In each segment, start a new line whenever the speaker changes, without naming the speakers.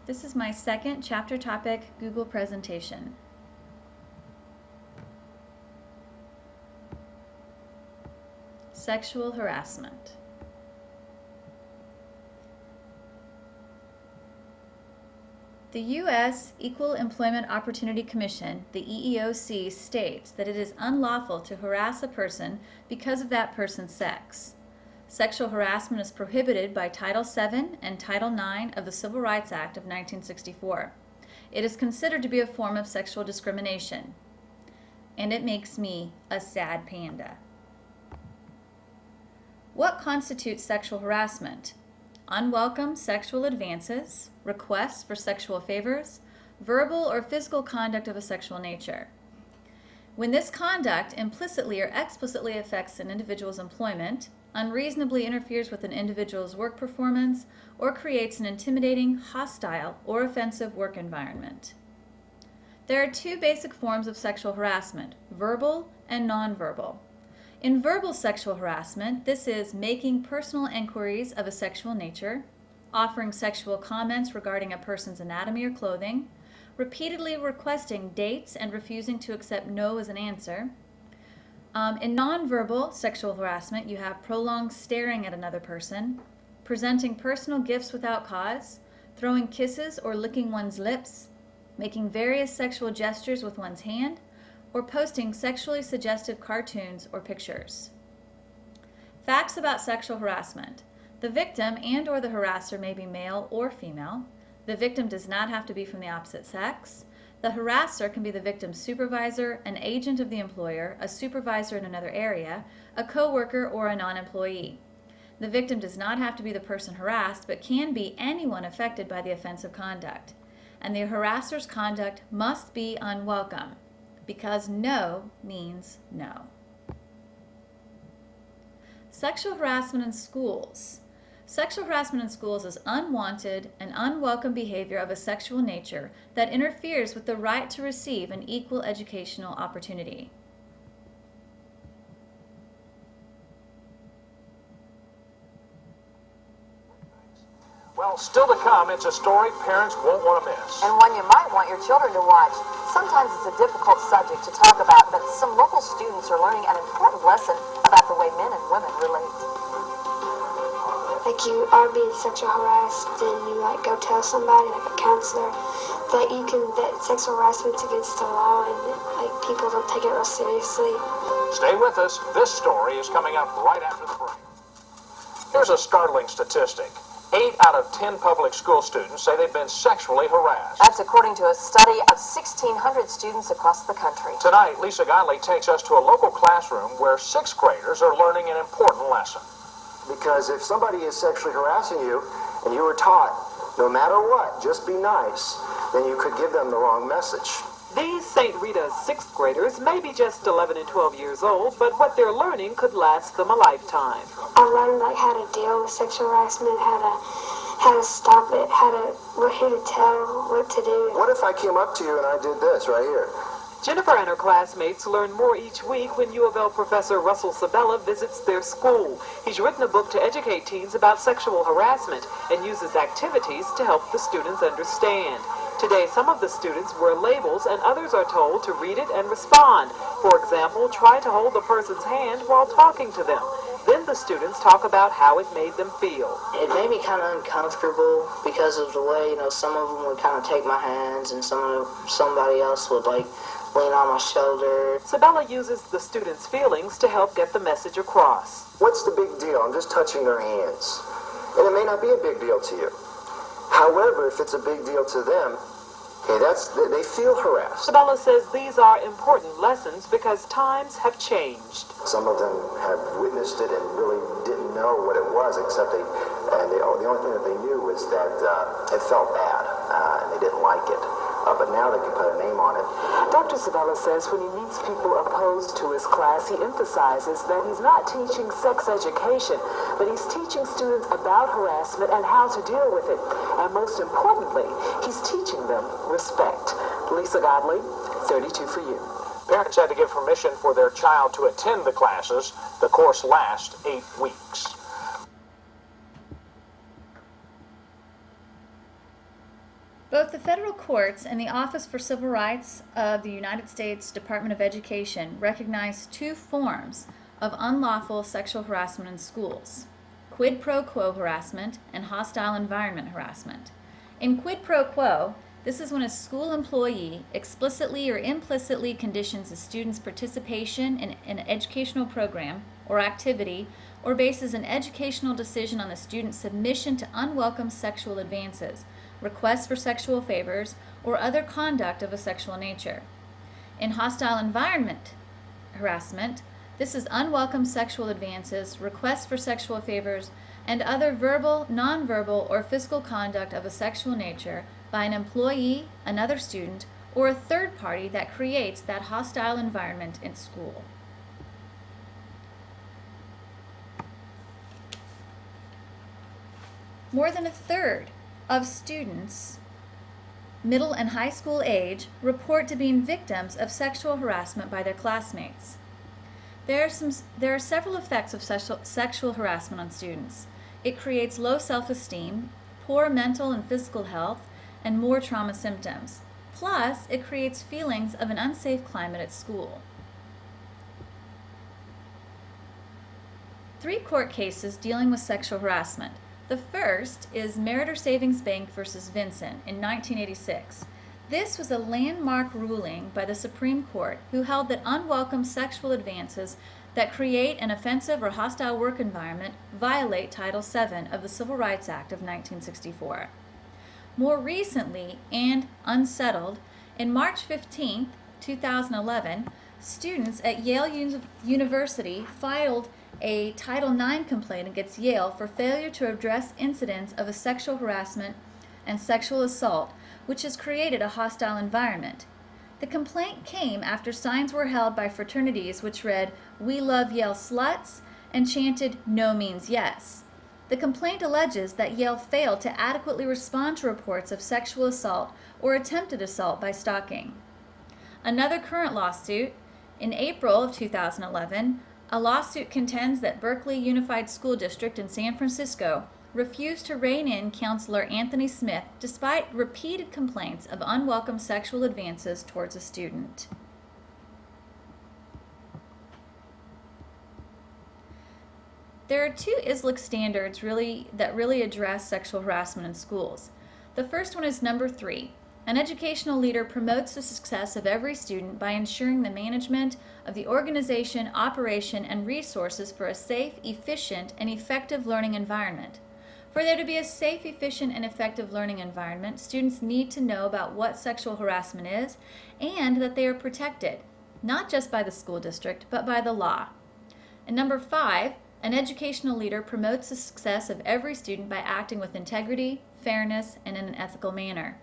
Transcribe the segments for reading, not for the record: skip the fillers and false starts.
This is my second chapter topic Google presentation. Sexual harassment. The U.S. Equal Employment Opportunity Commission, the EEOC, states that it is unlawful to harass a person because of that person's sex. Sexual harassment is prohibited by Title VII and Title IX of the Civil Rights Act of 1964. It is considered to be a form of sexual discrimination. And it makes me a sad panda. What constitutes sexual harassment? Unwelcome sexual advances, requests for sexual favors, verbal or physical conduct of a sexual nature. When this conduct implicitly or explicitly affects an individual's employment, unreasonably interferes with an individual's work performance, or creates an intimidating, hostile, or offensive work environment. There are two basic forms of sexual harassment, verbal and nonverbal. In verbal sexual harassment, this is making personal inquiries of a sexual nature, offering sexual comments regarding a person's anatomy or clothing, repeatedly requesting dates and refusing to accept no as an answer. In nonverbal sexual harassment, you have prolonged staring at another person, presenting personal gifts without cause, throwing kisses or licking one's lips, making various sexual gestures with one's hand, or posting sexually suggestive cartoons or pictures. Facts about sexual harassment. The victim and or the harasser may be male or female. The victim does not have to be from the opposite sex. The harasser can be the victim's supervisor, an agent of the employer, a supervisor in another area, a coworker, or a non-employee. The victim does not have to be the person harassed, but can be anyone affected by the offensive conduct. And the harasser's conduct must be unwelcome, because no means no. Sexual harassment in schools. Sexual harassment in schools is unwanted and unwelcome behavior of a sexual nature that interferes with the right to receive an equal educational opportunity.
Well, still to come, it's a story parents won't want to miss.
And one you might want your children to watch. Sometimes it's a difficult subject to talk about, but some local students are learning an important lesson about the way men and women relate.
Like you are being sexual harassed, and you go tell somebody, like a counselor, that sexual harassment's against the law, and people don't take it real seriously.
Stay with us. This story is coming up right after the break. Here's a startling statistic. 8 out of 10 public school students say they've been sexually harassed.
That's according to a study of 1,600 students across the country.
Tonight, Lisa Godley takes us to a local classroom where 6th graders are learning an important lesson.
Because if somebody is sexually harassing you, and you were taught, no matter what, just be nice, then you could give them the wrong message.
These St. Rita's 6th graders may be just 11 and 12 years old, but what they're learning could last them a lifetime.
I learned how to deal with sexual harassment, how to stop it, who to tell, what to do.
What if I came up to you and I did this right here?
Jennifer and her classmates learn more each week when U of L professor Russell Sabella visits their school. He's written a book to educate teens about sexual harassment and uses activities to help the students understand. Today, some of the students wear labels and others are told to read it and respond. For example, try to hold the person's hand while talking to them. Then the students talk about how it made them feel.
It made me kind of uncomfortable because of the way, some of them would kind of take my hands and somebody else would lean on my shoulder.
Sabella uses the students' feelings to help get the message across.
What's the big deal? I'm just touching their hands. And it may not be a big deal to you. However, if it's a big deal to them, they feel harassed.
Sabella says these are important lessons because times have changed.
Some of them have witnessed it and really didn't know what it was, except the only thing that they knew was that it felt bad and they didn't like it. But now they can put a name on it.
Dr. Sabella says when he meets people opposed to his class, he emphasizes that he's not teaching sex education, but he's teaching students about harassment and how to deal with it. And most importantly, he's teaching them respect. Lisa Godley, 32 for You.
Parents had to give permission for their child to attend the classes. The course lasts 8 weeks.
Both the federal courts and the Office for Civil Rights of the United States Department of Education recognize two forms of unlawful sexual harassment in schools: quid pro quo harassment and hostile environment harassment. In quid pro quo, this is when a school employee explicitly or implicitly conditions a student's participation in an educational program or activity, or bases an educational decision on the student's submission to unwelcome sexual advances, requests for sexual favors, or other conduct of a sexual nature. In hostile environment harassment, this is unwelcome sexual advances, requests for sexual favors, and other verbal, nonverbal, or physical conduct of a sexual nature by an employee, another student, or a third party that creates that hostile environment in school. More than a third of students middle and high school age report to being victims of sexual harassment by their classmates. There are several effects of sexual harassment on students. It creates low self-esteem, poor mental and physical health, and more trauma symptoms. Plus, it creates feelings of an unsafe climate at school. 3 court cases dealing with sexual harassment. The first is Meritor Savings Bank versus Vincent in 1986. This was a landmark ruling by the Supreme Court, who held that unwelcome sexual advances that create an offensive or hostile work environment violate Title VII of the Civil Rights Act of 1964. More recently, and unsettled, in March 15, 2011, students at Yale University filed a Title IX complaint against Yale for failure to address incidents of a sexual harassment and sexual assault, which has created a hostile environment. The complaint came after signs were held by fraternities which read, "We love Yale sluts," and chanted, "No means yes." The complaint alleges that Yale failed to adequately respond to reports of sexual assault or attempted assault by stalking. Another current lawsuit, in April of 2011, a lawsuit contends that Berkeley Unified School District in San Francisco refused to rein in Counselor Anthony Smith despite repeated complaints of unwelcome sexual advances towards a student. There are 2 ISLLC standards that really address sexual harassment in schools. The first one is number 3. An educational leader promotes the success of every student by ensuring the management of the organization, operation, and resources for a safe, efficient, and effective learning environment. For there to be a safe, efficient, and effective learning environment, students need to know about what sexual harassment is and that they are protected, not just by the school district, but by the law. And number 5, an educational leader promotes the success of every student by acting with integrity, fairness, and in an ethical manner.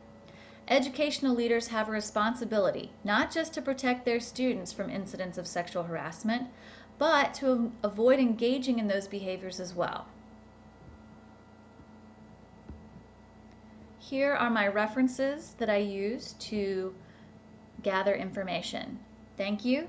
Educational leaders have a responsibility not just to protect their students from incidents of sexual harassment, but to avoid engaging in those behaviors as well. Here are my references that I use to gather information. Thank you.